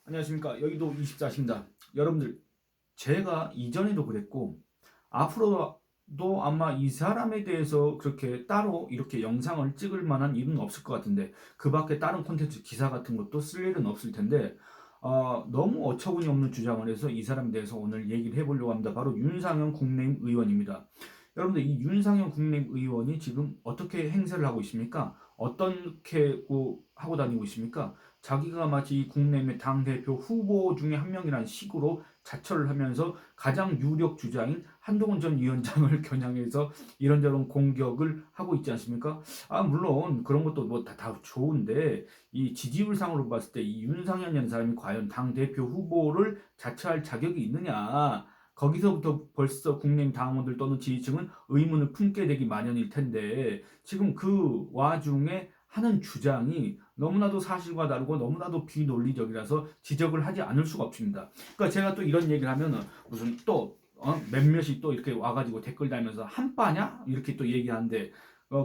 안녕하십니까. 여기도 24시입니다. 여러분들, 제가 이전에도 그랬고 앞으로도 아마 이 사람에 대해서 그렇게 따로 이렇게 영상을 찍을 만한 일은 없을 것 같은데, 그 밖에 다른 콘텐츠 기사 같은 것도 쓸 일은 없을 텐데, 너무 어처구니 없는 주장을 해서 이 사람에 대해서 오늘 얘기를 해보려고 합니다. 바로 윤상현 국내임 의원입니다. 여러분들, 이 윤상현 국내임 의원이 지금 어떻게 행세를 하고 있습니까? 어떻게 하고 다니고 있습니까? 자기가 마치 국내의 당대표 후보 중에 한 명이라는 식으로 자처를 하면서 가장 유력 주자인 한동훈 전 위원장을 겨냥해서 이런저런 공격을 하고 있지 않습니까? 물론 그런 것도 뭐 다 좋은데, 이 지지율상으로 봤을 때 이 윤상현이라는 사람이 과연 당대표 후보를 자처할 자격이 있느냐? 거기서부터 벌써 국내민 당원들 또는 지지층은 의문을 품게 되기 마련일 텐데, 지금 그 와중에 하는 주장이 너무나도 사실과 다르고 너무나도 비논리적이라서 지적을 하지 않을 수가 없습니다. 그러니까 제가 또 이런 얘기를 하면은 무슨 또 몇몇이 또 이렇게 와가지고 댓글 달면서 한빠냐 이렇게 또 얘기하는데,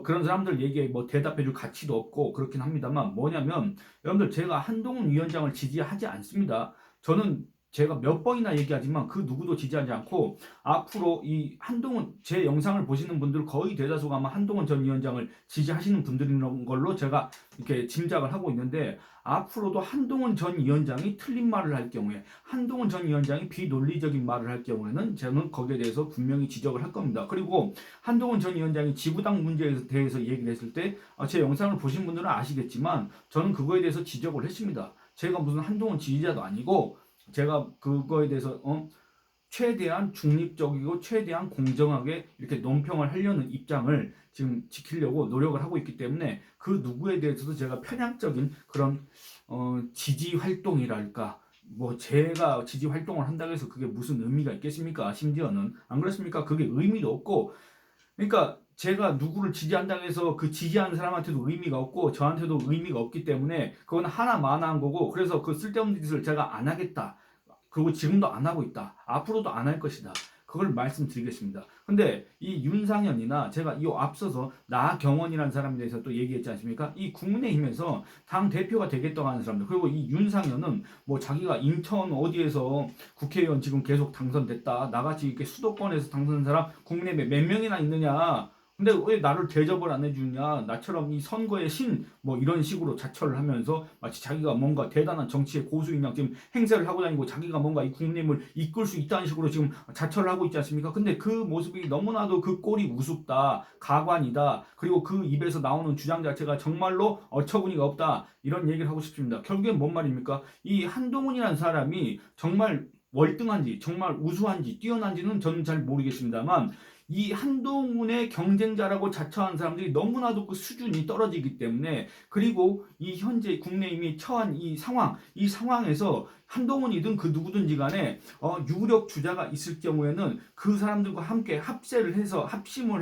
그런 사람들 얘기에 뭐 대답해줄 가치도 없고 그렇긴 합니다만, 뭐냐면 여러분들, 제가 한동훈 위원장을 지지하지 않습니다. 저는 제가 몇 번이나 얘기하지만 그 누구도 지지하지 않고, 앞으로 이 한동훈, 제 영상을 보시는 분들 거의 대다수가 아마 한동훈 전 위원장을 지지하시는 분들인 걸로 제가 이렇게 짐작을 하고 있는데, 앞으로도 한동훈 전 위원장이 틀린 말을 할 경우에, 한동훈 전 위원장이 비논리적인 말을 할 경우에는 저는 거기에 대해서 분명히 지적을 할 겁니다. 그리고 한동훈 전 위원장이 지구당 문제에 대해서 얘기를 했을 때, 제 영상을 보신 분들은 아시겠지만 저는 그거에 대해서 지적을 했습니다. 제가 무슨 한동훈 지지자도 아니고, 제가 그거에 대해서 최대한 중립적이고 최대한 공정하게 이렇게 논평을 하려는 입장을 지금 지키려고 노력을 하고 있기 때문에, 그 누구에 대해서도 제가 편향적인 그런 지지 활동이랄까, 뭐 제가 지지 활동을 한다고 해서 그게 무슨 의미가 있겠습니까? 심지어는 안 그렇습니까? 그게 의미도 없고, 그러니까 제가 누구를 지지한다고 해서 그 지지하는 사람한테도 의미가 없고 저한테도 의미가 없기 때문에 그건 하나만한 거고, 그래서 그 쓸데없는 짓을 제가 안 하겠다. 그리고 지금도 안 하고 있다. 앞으로도 안 할 것이다. 그걸 말씀드리겠습니다. 근데 이 윤상현이나 제가 이 앞서서 나경원이라는 사람에 대해서 또 얘기했지 않습니까? 이 국민의힘에서 당 대표가 되겠다고 하는 사람들, 그리고 이 윤상현은 뭐 자기가 인천 어디에서 국회의원 지금 계속 당선됐다, 나같이 이렇게 수도권에서 당선된 사람 국민의힘에 몇 명이나 있느냐, 근데 왜 나를 대접을 안 해주냐, 나처럼 이 선거의 신 뭐 이런 식으로 자처를 하면서 마치 자기가 뭔가 대단한 정치의 고수인 양 지금 행세를 하고 다니고, 자기가 뭔가 이 국민을 이끌 수 있다는 식으로 지금 자처를 하고 있지 않습니까? 근데 그 모습이 너무나도 그 꼴이 우습다, 가관이다, 그리고 그 입에서 나오는 주장 자체가 정말로 어처구니가 없다, 이런 얘기를 하고 싶습니다. 결국엔 뭔 말입니까? 이 한동훈이라는 사람이 정말 월등한지 정말 우수한지 뛰어난지는 저는 잘 모르겠습니다만, 이 한동훈의 경쟁자라고 자처한 사람들이 너무나도 그 수준이 떨어지기 때문에, 그리고 이 현재 국내임이 처한 이 상황에서 한동훈이든 그 누구든지 간에 유력 주자가 있을 경우에는 그 사람들과 함께 합심을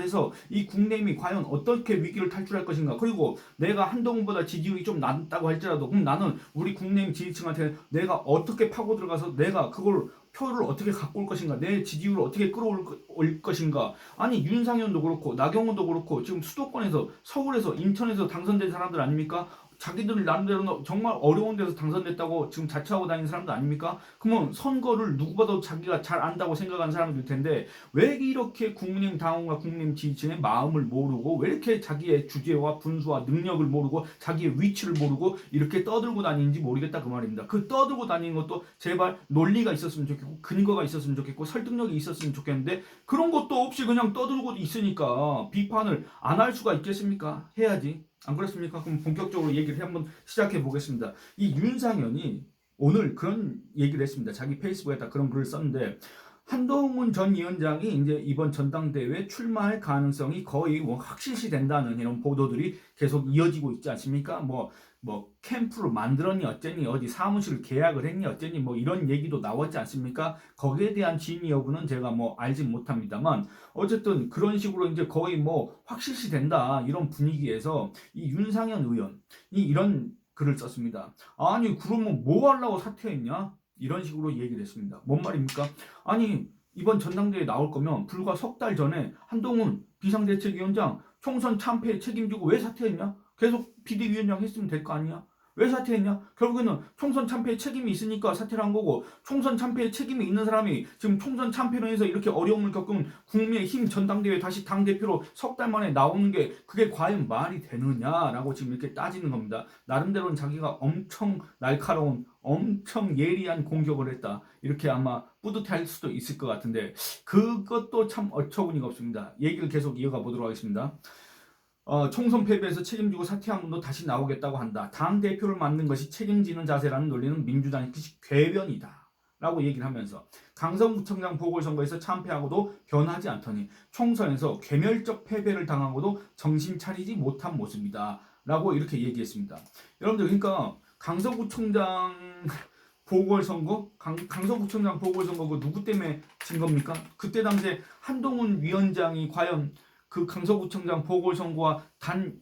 해서 이 국내임이 과연 어떻게 위기를 탈출할 것인가, 그리고 내가 한동훈보다 지지율이 좀 낮다고 할지라도 그럼 나는 우리 국내임 지지층한테 내가 어떻게 파고 들어가서 내가 그걸 표를 어떻게 갖고 올 것인가, 내 지지율을 어떻게 끌어올 것인가. 아니, 윤상현도 그렇고 나경원도 그렇고 지금 수도권에서, 서울에서, 인천에서 당선된 사람들 아닙니까? 자기들 나름대로 정말 어려운 데서 당선됐다고 지금 자처하고 다니는 사람들 아닙니까? 그러면 선거를 누구보다 자기가 잘 안다고 생각하는 사람들 텐데, 왜 이렇게 국민의힘 당원과 국민의힘 지지층의 마음을 모르고, 왜 이렇게 자기의 주제와 분수와 능력을 모르고 자기의 위치를 모르고 이렇게 떠들고 다니는지 모르겠다, 그 말입니다. 그 떠들고 다니는 것도 제발 논리가 있었으면 좋겠고 근거가 있었으면 좋겠고 설득력이 있었으면 좋겠는데, 그런 것도 없이 그냥 떠들고 있으니까 비판을 안 할 수가 있겠습니까? 해야지. 안 그렇습니까? 그럼 본격적으로 얘기를 한번 시작해 보겠습니다. 이 윤상현이 오늘 그런 얘기를 했습니다. 자기 페이스북에다 그런 글을 썼는데, 한동훈 전 위원장이 이제 이번 전당대회에 출마할 가능성이 거의 뭐 확실시 된다는 이런 보도들이 계속 이어지고 있지 않습니까? 뭐 캠프를 만들었니 어쨌니, 어디 사무실을 계약을 했니 어쨌니, 뭐 이런 얘기도 나왔지 않습니까? 거기에 대한 진위 여부는 제가 뭐 알지 못합니다만, 어쨌든 그런 식으로 이제 거의 뭐 확실시 된다 이런 분위기에서 이 윤상현 의원이 이런 글을 썼습니다. 아니, 그러면 뭐 하려고 사퇴했냐, 이런 식으로 얘기를 했습니다. 뭔 말입니까? 아니, 이번 전당대회에 나올 거면 불과 석 달 전에 한동훈 비상대책위원장 총선 참패에 책임지고 왜 사퇴했냐? 계속 비대위원장 했으면 될 거 아니야? 왜 사퇴했냐? 결국에는 총선 참패에 책임이 있으니까 사퇴를 한 거고, 총선 참패에 책임이 있는 사람이 지금 총선 참패로 해서 이렇게 어려움을 겪은 국민의힘 전당대회 다시 당대표로 석 달 만에 나오는 게 그게 과연 말이 되느냐라고 지금 이렇게 따지는 겁니다. 나름대로는 자기가 엄청 날카로운 엄청 예리한 공격을 했다. 이렇게 아마 뿌듯할 수도 있을 것 같은데 그것도 참 어처구니가 없습니다. 얘기를 계속 이어가 보도록 하겠습니다. 총선 패배에서 책임지고 사퇴한 분도 다시 나오겠다고 한다. 당 대표를 맡는 것이 책임지는 자세라는 논리는 민주당의 궤변이다. 라고 얘기를 하면서 강서구청장 보궐선거에서 참패하고도 변하지 않더니 총선에서 괴멸적 패배를 당하고도 정신 차리지 못한 모습이다. 라고 이렇게 얘기했습니다. 여러분들 그러니까 강서구청장 보궐선거? 강서구청장 보궐선거 그 누구 때문에 진 겁니까? 그때 당시에 한동훈 위원장이 과연 그 강서구청장 보궐선거와 단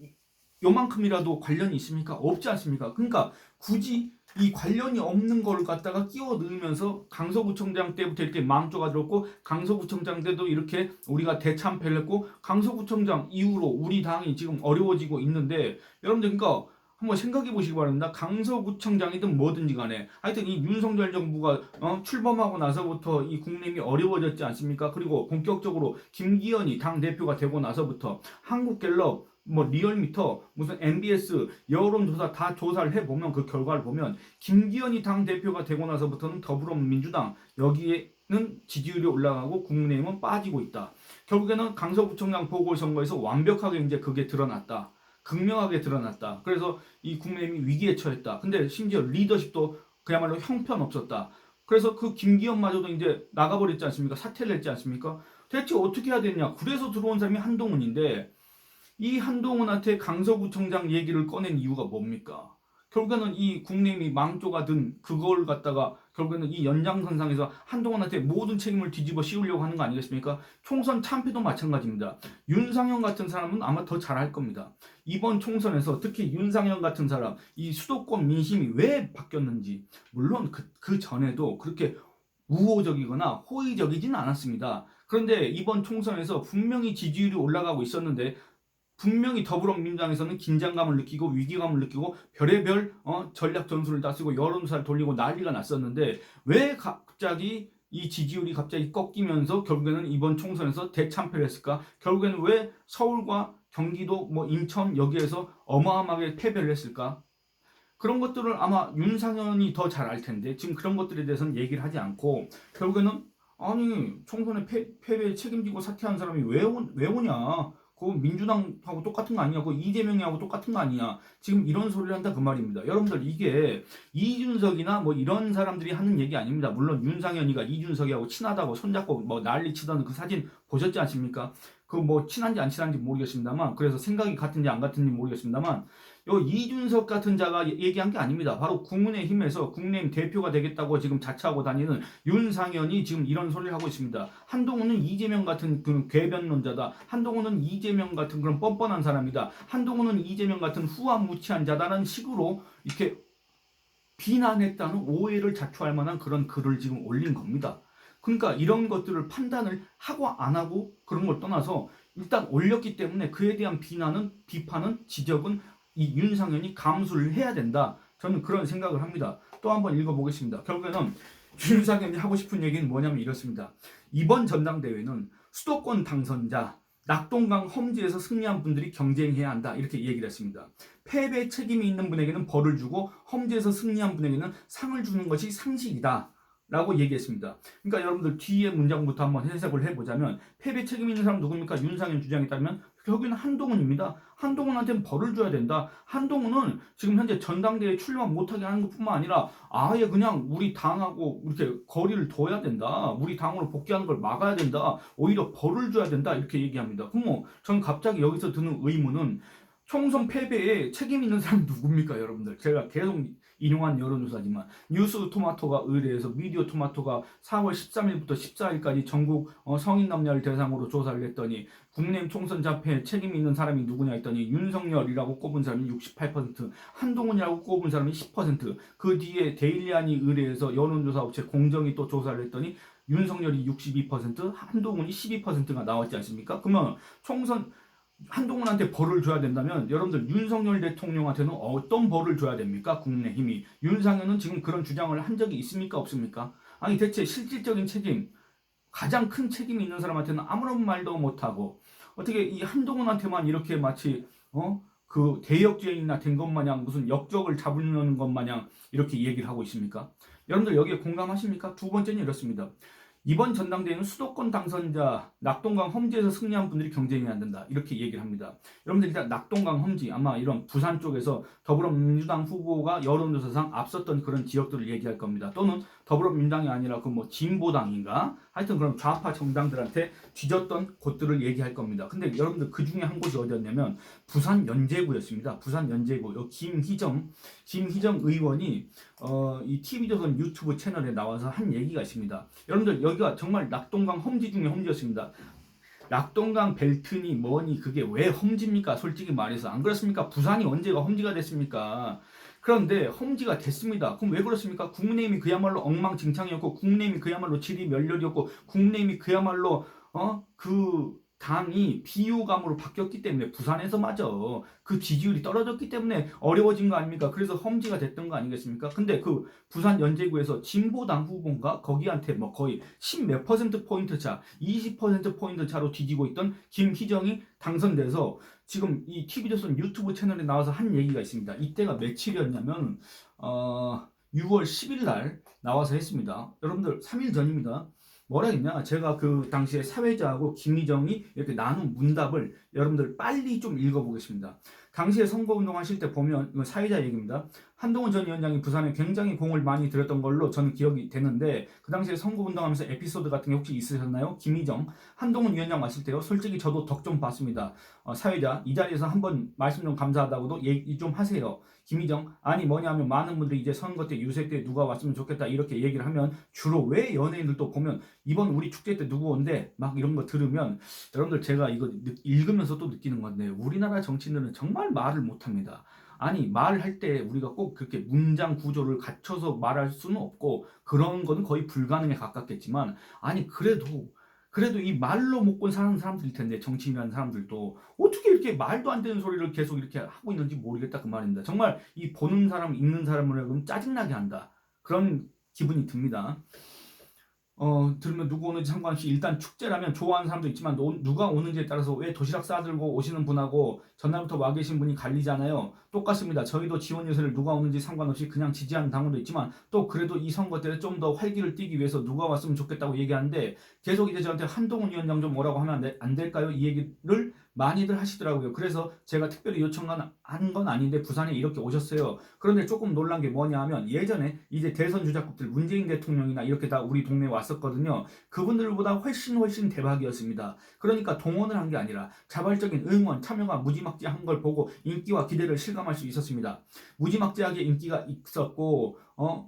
요만큼이라도 관련이 있습니까? 없지 않습니까? 그러니까 굳이 이 관련이 없는 걸 갖다가 끼워 넣으면서 강서구청장 때부터 이렇게 망조가 들었고 강서구청장 때도 이렇게 우리가 대참패를 했고 강서구청장 이후로 우리 당이 지금 어려워지고 있는데 여러분들 그러니까 한번 생각해 보시기 바랍니다. 강서구청장이든 뭐든지 간에 하여튼 이 윤석열 정부가 출범하고 나서부터 이 국민이 어려워졌지 않습니까? 그리고 본격적으로 김기현이 당대표가 되고 나서부터 한국갤럽 뭐 리얼미터 무슨 MBS 여론조사 다 조사를 해보면 그 결과를 보면 김기현이 당대표가 되고 나서부터는 더불어민주당 여기에는 지지율이 올라가고 국민의힘은 빠지고 있다. 결국에는 강서구청장 보궐선거에서 완벽하게 이제 그게 드러났다. 극명하게 드러났다. 그래서 이 국민의힘이 위기에 처했다. 근데 심지어 리더십도 그야말로 형편없었다. 그래서 그 김기현마저도 이제 나가버렸지 않습니까? 사퇴를 했지 않습니까? 대체 어떻게 해야 되냐? 그래서 들어온 사람이 한동훈인데 이 한동훈한테 강서구청장 얘기를 꺼낸 이유가 뭡니까? 결국에는 이 국민의힘이 망조가 든 그걸 갖다가 결국에는 이 연장선상에서 한동훈한테 모든 책임을 뒤집어 씌우려고 하는 거 아니겠습니까? 총선 참패도 마찬가지입니다. 윤상현 같은 사람은 아마 더 잘할 겁니다. 이번 총선에서 특히 윤상현 같은 사람, 이 수도권 민심이 왜 바뀌었는지 물론 그 전에도 그렇게 우호적이거나 호의적이진 않았습니다. 그런데 이번 총선에서 분명히 지지율이 올라가고 있었는데 분명히 더불어민주당에서는 긴장감을 느끼고 위기감을 느끼고 별의별 전략 전술을 다 쓰고 여론조사를 돌리고 난리가 났었는데 왜 갑자기 이 지지율이 갑자기 꺾이면서 결국에는 이번 총선에서 대참패를 했을까? 결국에는 왜 서울과 경기도 뭐 인천 여기에서 어마어마하게 패배를 했을까? 그런 것들을 아마 윤상현이 더 잘 알 텐데 지금 그런 것들에 대해서는 얘기를 하지 않고 결국에는 아니 총선에 패배에 책임지고 사퇴한 사람이 왜 오냐? 그 민주당하고 똑같은 거 아니냐? 그 이재명이하고 똑같은 거 아니냐? 지금 이런 소리를 한다 그 말입니다. 여러분들 이게 이준석이나 뭐 이런 사람들이 하는 얘기 아닙니다. 물론 윤상현이가 이준석이하고 친하다고 손잡고 뭐 난리 치던 그 사진 보셨지 않습니까? 그 뭐 친한지 안 친한지 모르겠습니다만 그래서 생각이 같은지 안 같은지 모르겠습니다만 요 이준석 같은 자가 얘기한 게 아닙니다. 바로 국민의힘에서 국민의힘 대표가 되겠다고 지금 자처하고 다니는 윤상현이 지금 이런 소리를 하고 있습니다. 한동훈은 이재명 같은 그 궤변론자다. 한동훈은 이재명 같은 그런 뻔뻔한 사람이다. 한동훈은 이재명 같은 후한무치한 자다라는 식으로 이렇게 비난했다는 오해를 자초할 만한 그런 글을 지금 올린 겁니다. 그러니까 이런 것들을 판단을 하고 안 하고 그런 걸 떠나서 일단 올렸기 때문에 그에 대한 비판은 지적은 이 윤상현이 감수를 해야 된다. 저는 그런 생각을 합니다. 또 한번 읽어보겠습니다. 결국에는 윤상현이 하고 싶은 얘기는 뭐냐면 이렇습니다. 이번 전당대회는 수도권 당선자 낙동강 험지에서 승리한 분들이 경쟁해야 한다. 이렇게 얘기를 했습니다. 패배 책임이 있는 분에게는 벌을 주고 험지에서 승리한 분에게는 상을 주는 것이 상식이다. 라고 얘기했습니다. 그러니까 여러분들 뒤에 문장부터 한번 해석을 해보자면 패배 책임 있는 사람 누굽니까? 윤상현 주장에 따르면 결국에는 한동훈입니다. 한동훈한테는 벌을 줘야 된다. 한동훈은 지금 현재 전당대회에 출마 못하게 하는 것뿐만 아니라 아예 그냥 우리 당하고 이렇게 거리를 둬야 된다. 우리 당으로 복귀하는 걸 막아야 된다. 오히려 벌을 줘야 된다. 이렇게 얘기합니다. 그럼 뭐 저는 갑자기 여기서 드는 의문은 총선 패배에 책임 있는 사람 누굽니까 여러분들? 제가 계속 인용한 여론조사지만 뉴스 토마토가 의뢰해서 미디어 토마토가 4월 13일부터 14일까지 전국 성인 남녀를 대상으로 조사를 했더니 국내임 총선 잡패에 책임 있는 사람이 누구냐 했더니 윤석열이라고 꼽은 사람이 68%, 한동훈이라고 꼽은 사람이 10%, 그 뒤에 데일리안이 의뢰해서 여론조사 업체 공정이 또 조사를 했더니 윤석열이 62%, 한동훈이 12%가 나왔지 않습니까? 그러면 총선 한동훈한테 벌을 줘야 된다면 여러분들 윤석열 대통령한테는 어떤 벌을 줘야 됩니까? 국민의힘이. 윤상현은 지금 그런 주장을 한 적이 있습니까? 없습니까? 아니 대체 실질적인 책임, 가장 큰 책임이 있는 사람한테는 아무런 말도 못하고 어떻게 이 한동훈한테만 이렇게 마치 그 대역죄인이나 된 것 마냥 무슨 역적을 잡으려는 것 마냥 이렇게 얘기를 하고 있습니까? 여러분들 여기에 공감하십니까? 두 번째는 이렇습니다. 이번 전당대회는 수도권 당선자 낙동강 험지에서 승리한 분들이 경쟁이 안 된다. 이렇게 얘기를 합니다. 여러분들 일단 낙동강 험지 아마 이런 부산 쪽에서 더불어민주당 후보가 여론조사상 앞섰던 그런 지역들을 얘기할 겁니다. 또는 더불어민주당이 아니라 그 뭐 진보당인가 하여튼 그런 좌파 정당들한테 뒤졌던 곳들을 얘기할 겁니다. 근데 여러분들 그 중에 한 곳이 어디였냐면 부산 연제구였습니다. 부산 연제구 김희정 의원이 이 TV조선 유튜브 채널에 나와서 한 얘기가 있습니다. 여러분들 여기가 정말 낙동강 험지 중에 험지였습니다. 낙동강 벨트니 뭐니 그게 왜 험지입니까? 솔직히 말해서 안 그렇습니까? 부산이 언제가 험지가 됐습니까? 그런데 험지가 됐습니다. 그럼 왜 그렇습니까? 국내임이 그야말로 엉망진창이었고 국내임이 그야말로 질이 멸렬이었고 국내임이 그야말로 그 당이 비호감으로 바뀌었기 때문에 부산에서마저 그 지지율이 떨어졌기 때문에 어려워진 거 아닙니까? 그래서 험지가 됐던 거 아니겠습니까? 근데 그 부산 연제구에서 진보당 후보인가 거기한테 뭐 거의 10몇 퍼센트 포인트 차, 20% 포인트 차로 뒤지고 있던 김희정이 당선돼서 지금 이 TV조선 유튜브 채널에 나와서 한 얘기가 있습니다. 이때가 며칠이었냐면 6월 10일 날 나와서 했습니다. 여러분들 3일 전입니다. 뭐라 했냐? 제가 그 당시에 사회자하고 김희정이 이렇게 나눈 문답을 여러분들 빨리 좀 읽어보겠습니다. 당시에 선거운동 하실 때 보면 이건 사회자 얘기입니다. 한동훈 전 위원장이 부산에 굉장히 공을 많이 들였던 걸로 저는 기억이 되는데 그 당시에 선거운동하면서 에피소드 같은 게 혹시 있으셨나요? 김희정, 한동훈 위원장 왔을 때요. 솔직히 저도 덕 좀 봤습니다. 사회자 이 자리에서 한번 말씀 좀 감사하다고도 얘기 좀 하세요. 김희정, 아니 뭐냐면 많은 분들이 이제 선거 때 유세 때 누가 왔으면 좋겠다 이렇게 얘기를 하면 주로 왜 연예인들도 보면 이번 우리 축제 때 누구 온대 막 이런 거 들으면 여러분들 제가 이거 읽으면서 또 느끼는 건데 우리나라 정치인들은 정말 말을 못합니다. 아니 말할 때 우리가 꼭 그렇게 문장 구조를 갖춰서 말할 수는 없고 그런 거는 거의 불가능에 가깝겠지만 아니 그래도 이 말로 먹고 사는 사람들일 텐데 정치인이라는 사람들도 어떻게 이렇게 말도 안 되는 소리를 계속 이렇게 하고 있는지 모르겠다 그 말입니다. 정말 이 보는 사람 읽는 사람을 하여금 짜증나게 한다 그런 기분이 듭니다. 들으면 누구 오는지 상관없이 일단 축제라면 좋아하는 사람도 있지만 누가 오는지에 따라서 왜 도시락 싸들고 오시는 분하고 전날부터 와 계신 분이 갈리잖아요. 똑같습니다. 저희도 지원 유세를 누가 오는지 상관없이 그냥 지지하는 당원도 있지만 또 그래도 이 선거 때 좀 더 활기를 띠기 위해서 누가 왔으면 좋겠다고 얘기하는데 계속 이제 저한테 한동훈 위원장 좀 오라고 하면 안 될까요? 이 얘기를 많이들 하시더라고요. 그래서 제가 특별히 요청한 건 아닌데 부산에 이렇게 오셨어요. 그런데 조금 놀란 게 뭐냐 하면 예전에 이제 대선 주자급들 문재인 대통령이나 이렇게 다 우리 동네에 왔었거든요. 그분들보다 훨씬 대박이었습니다. 그러니까 동원을 한 게 아니라 자발적인 응원, 참여가 무지막지한 걸 보고 인기와 기대를 실감할 수 있었습니다. 무지막지하게 인기가 있었고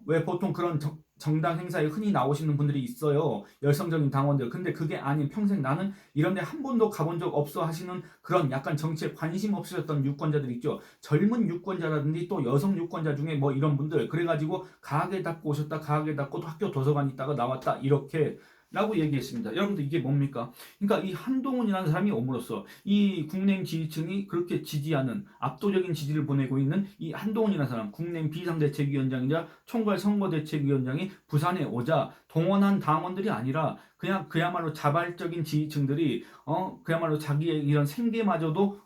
왜 보통 그런 정당 행사에 흔히 나오시는 분들이 있어요. 열성적인 당원들. 근데 그게 아닌 평생 나는 이런 데 한 번도 가본 적 없어 하시는 그런 약간 정치에 관심 없으셨던 유권자들 있죠. 젊은 유권자라든지 또 여성 유권자 중에 뭐 이런 분들 그래가지고 가게 닫고 오셨다 가게 닫고 또 학교 도서관 있다가 나왔다 이렇게 라고 얘기했습니다. 여러분들 이게 뭡니까? 그러니까 이 한동훈이라는 사람이 옴으로써 이 국내임 지지층이 그렇게 지지하는 압도적인 지지를 보내고 있는 이 한동훈이라는 사람 국내임 비상대책위원장이자 총괄선거대책위원장이 부산에 오자 동원한 당원들이 아니라 그냥 그야말로 자발적인 지지층들이 그야말로 자기의 이런 생계마저도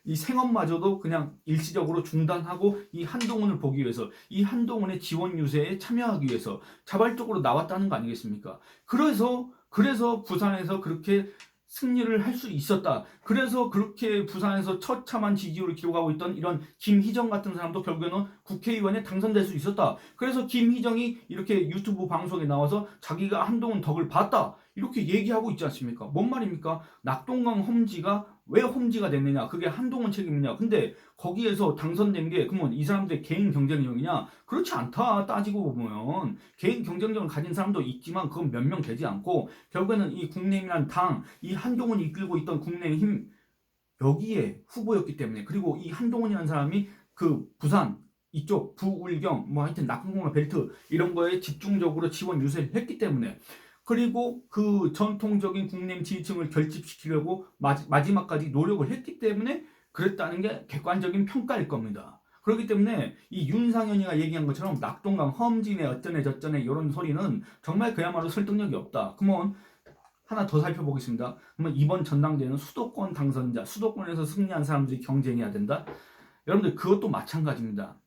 이 생업마저도 그냥 일시적으로 중단하고 이 한동훈을 보기 위해서 이 한동훈의 지원 유세에 참여하기 위해서 자발적으로 나왔다는 거 아니겠습니까? 그래서 부산에서 그렇게 승리를 할 수 있었다. 그래서 그렇게 부산에서 처참한 지지율을 기록하고 있던 이런 김희정 같은 사람도 결국에는 국회의원에 당선될 수 있었다. 그래서 김희정이 이렇게 유튜브 방송에 나와서 자기가 한동훈 덕을 봤다. 이렇게 얘기하고 있지 않습니까? 뭔 말입니까? 낙동강 험지가 왜 험지가 됐느냐? 그게 한동훈 책임이냐? 근데 거기에서 당선된 게 그러면 이 사람들의 개인 경쟁력이냐? 그렇지 않다. 따지고 보면 개인 경쟁력을 가진 사람도 있지만 그건 몇 명 되지 않고 결국에는 이 국민의힘이라는 당, 이 한동훈이 이끌고 있던 국민의힘 여기에 후보였기 때문에 그리고 이 한동훈이라는 사람이 그 부산 이쪽 부울경 뭐 하여튼 낙동강 벨트 이런 거에 집중적으로 지원 유세를 했기 때문에 그리고 그 전통적인 국민의힘 지지층을 결집시키려고 마지막까지 노력을 했기 때문에 그랬다는 게 객관적인 평가일 겁니다. 그렇기 때문에 이 윤상현이가 얘기한 것처럼 낙동강 험진에 어쩌네 저쩌네 이런 소리는 정말 그야말로 설득력이 없다. 그러면 하나 더 살펴보겠습니다. 그러면 이번 전당대회는 수도권 당선자, 수도권에서 승리한 사람들이 경쟁해야 된다. 여러분들 그것도 마찬가지입니다.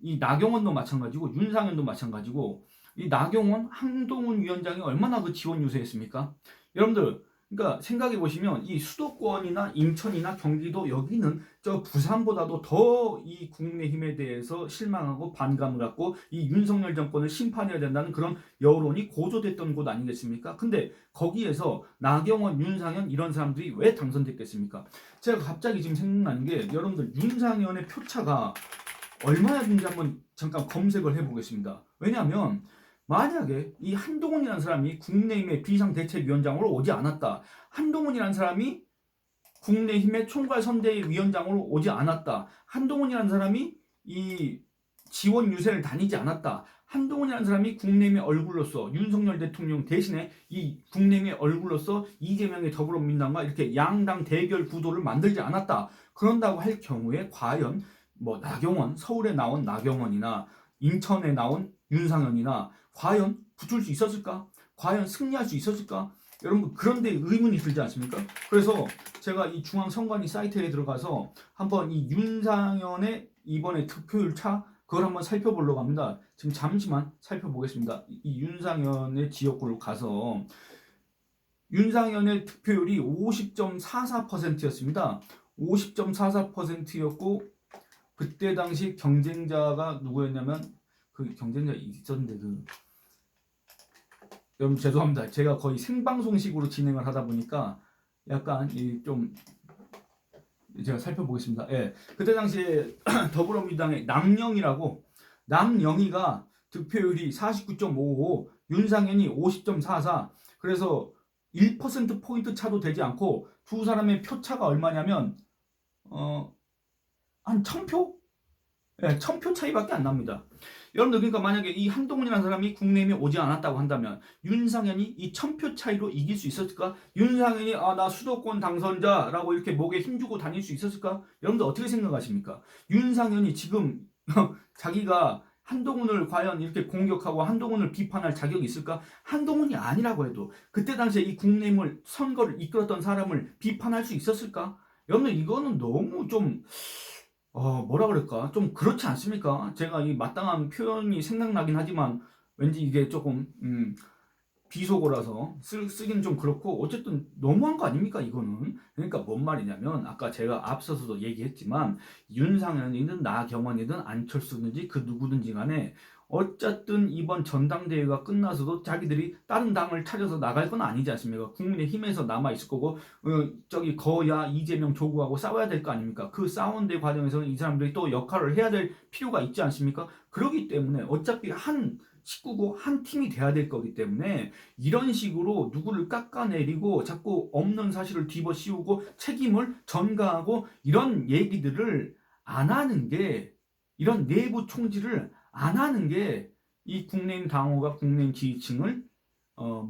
이 나경원도 마찬가지고 윤상현도 마찬가지고 이 나경원, 한동훈 위원장이 얼마나 그 지원 유세했습니까? 여러분들 그러니까 생각해 보시면 이 수도권이나 인천이나 경기도 여기는 저 부산보다도 더 이 국민의힘에 대해서 실망하고 반감을 갖고 이 윤석열 정권을 심판해야 된다는 그런 여론이 고조됐던 곳 아니겠습니까? 근데 거기에서 나경원, 윤상현 이런 사람들이 왜 당선됐겠습니까? 제가 갑자기 지금 생각나는 게 여러분들 윤상현의 표차가 얼마였는지 한번 잠깐 검색을 해보겠습니다. 왜냐하면 만약에 이 한동훈이라는 사람이 국민의힘의 비상대책위원장으로 오지 않았다. 한동훈이라는 사람이 국민의힘의 총괄선대위원장으로 오지 않았다. 한동훈이라는 사람이 이 지원 유세를 다니지 않았다. 한동훈이라는 사람이 국민의힘의 얼굴로서 윤석열 대통령 대신에 이 국민의힘의 얼굴로서 이재명의 더불어민주당과 이렇게 양당 대결 구도를 만들지 않았다. 그런다고 할 경우에 과연 뭐 나경원, 서울에 나온 나경원이나 인천에 나온 윤상현이나 과연 붙을 수 있었을까? 과연 승리할 수 있었을까? 여러분 그런데 의문이 들지 않습니까? 그래서 제가 이 중앙선관위 사이트에 들어가서 한번 이 윤상현의 이번에 득표율 차 그걸 한번 살펴보려고 합니다. 지금 잠시만 살펴보겠습니다. 이 윤상현의 지역구로 가서 윤상현의 득표율이 50.44%였습니다. 50.44%였고 그때 당시 경쟁자가 누구였냐면 그 경쟁자 있었는데 여러분 죄송합니다. 제가 거의 생방송식으로 진행을 하다 보니까 약간 좀 제가 살펴보겠습니다. 예. 그때 당시에 더불어민주당의 남영희가 득표율이 49.55, 윤상현이 50.44. 그래서 1%포인트 차도 되지 않고 두 사람의 표차가 얼마냐면 한 1000표? 예, 1000표 차이밖에 안 납니다. 여러분들 그러니까 만약에 이 한동훈이라는 사람이 국내에 오지 않았다고 한다면 윤상현이 이 1000표 차이로 이길 수 있었을까? 윤상현이 나 수도권 당선자라고 이렇게 목에 힘주고 다닐 수 있었을까? 여러분들 어떻게 생각하십니까? 윤상현이 지금 자기가 한동훈을 과연 이렇게 공격하고 한동훈을 비판할 자격이 있을까? 한동훈이 아니라고 해도 그때 당시에 이 국내임을 선거를 이끌었던 사람을 비판할 수 있었을까? 여러분들 이거는 너무 좀 뭐라 그럴까? 좀 그렇지 않습니까? 제가 이 마땅한 표현이 생각나긴 하지만 왠지 이게 조금 비속어라서 쓰기는 좀 그렇고 어쨌든 너무한 거 아닙니까 이거는. 그러니까 뭔 말이냐면 아까 제가 앞서서도 얘기했지만 윤상현이든 나경원이든 안철수든지 그 누구든지 간에 어쨌든 이번 전당대회가 끝나서도 자기들이 다른 당을 차려서 나갈 건 아니지 않습니까? 국민의힘에서 남아있을 거고 저기 거야 이재명 조국하고 싸워야 될 거 아닙니까? 그 싸우는 과정에서는 이 사람들이 또 역할을 해야 될 필요가 있지 않습니까? 그렇기 때문에 어차피 한 식구고 한 팀이 돼야 될 거기 때문에 이런 식으로 누구를 깎아내리고 자꾸 없는 사실을 뒤집어 씌우고 책임을 전가하고 이런 얘기들을 안 하는 게 이런 내부 총질을 안 하는 게 이 국민의힘 당호가 국민의힘 지지층을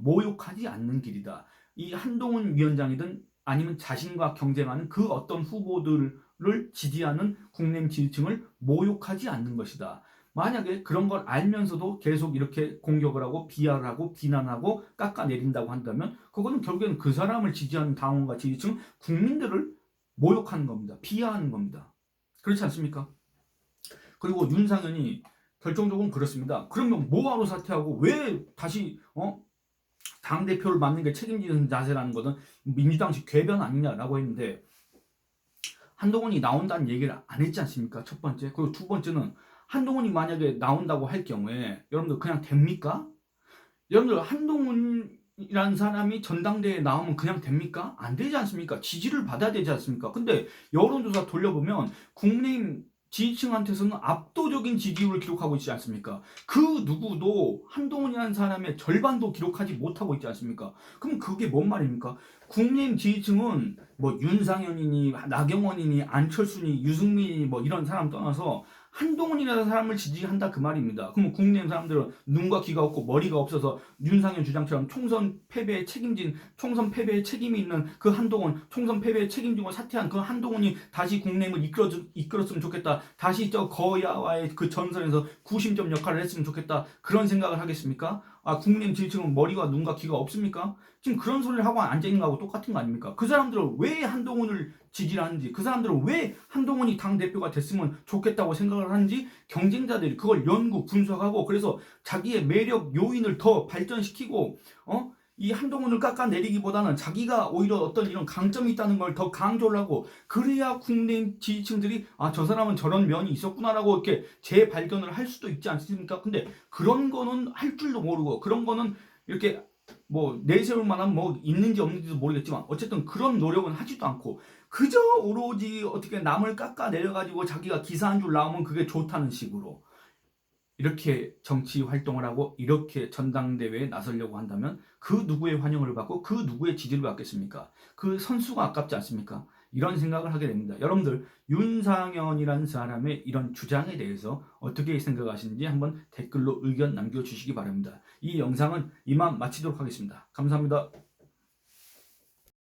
모욕하지 않는 길이다. 이 한동훈 위원장이든 아니면 자신과 경쟁하는 그 어떤 후보들을 지지하는 국민의힘 지지층을 모욕하지 않는 것이다. 만약에 그런 걸 알면서도 계속 이렇게 공격을 하고 비하를 하고 비난하고 깎아내린다고 한다면 그거는 결국에는 그 사람을 지지하는 당원과 지지층 국민들을 모욕하는 겁니다. 비하하는 겁니다. 그렇지 않습니까? 그리고 윤상현이 결정적으로 그렇습니다. 그러면 뭐하러 사퇴하고 왜 다시 당대표를 맡는 게 책임지는 자세라는 것은 민주당식 궤변 아니냐라고 했는데 한동훈이 나온다는 얘기를 안 했지 않습니까? 첫 번째. 그리고 두 번째는 한동훈이 만약에 나온다고 할 경우에 여러분들 그냥 됩니까? 여러분들 한동훈이라는 사람이 전당대회에 나오면 그냥 됩니까? 안 되지 않습니까? 지지를 받아야 되지 않습니까? 근데 여론조사 돌려보면 국민의힘 지지층한테서는 압도적인 지지율을 기록하고 있지 않습니까? 그 누구도 한동훈이라는 사람의 절반도 기록하지 못하고 있지 않습니까? 그럼 그게 뭔 말입니까? 국민의힘 지지층은 뭐 윤상현이니 나경원이니 안철수니 유승민이니 뭐 이런 사람 떠나서 한동훈이라는 사람을 지지한다 그 말입니다. 그러면 국내 사람들은 눈과 귀가 없고 머리가 없어서 윤상현 주장처럼 총선 패배에 책임이 있는 그 한동훈, 총선 패배에 책임지고 사퇴한 그 한동훈이 다시 국내를 이끌었으면 좋겠다. 다시 저 거야와의 그 전선에서 구심점 역할을 했으면 좋겠다. 그런 생각을 하겠습니까? 국민의힘 지지층은 머리와 눈과 귀가 없습니까? 지금 그런 소리를 하고 앉아있는 거하고 똑같은 거 아닙니까? 그 사람들은 왜 한동훈을 지지를 하는지, 그 사람들은 왜 한동훈이 당대표가 됐으면 좋겠다고 생각을 하는지 경쟁자들이 그걸 연구, 분석하고 그래서 자기의 매력 요인을 더 발전시키고 이 한동훈을 깎아내리기보다는 자기가 오히려 어떤 이런 강점이 있다는 걸 더 강조를 하고 그래야 국내 지지층들이 저 사람은 저런 면이 있었구나라고 이렇게 재발견을 할 수도 있지 않습니까? 근데 그런 거는 할 줄도 모르고 그런 거는 이렇게 뭐 내세울 만한 뭐 있는지 없는지도 모르겠지만 어쨌든 그런 노력은 하지도 않고 그저 오로지 어떻게 남을 깎아내려가지고 자기가 기사 한 줄 나오면 그게 좋다는 식으로 이렇게 정치 활동을 하고 이렇게 전당대회에 나서려고 한다면 그 누구의 환영을 받고 그 누구의 지지를 받겠습니까? 그 선수가 아깝지 않습니까? 이런 생각을 하게 됩니다. 여러분들 윤상현이라는 사람의 이런 주장에 대해서 어떻게 생각하시는지 한번 댓글로 의견 남겨주시기 바랍니다. 이 영상은 이만 마치도록 하겠습니다. 감사합니다.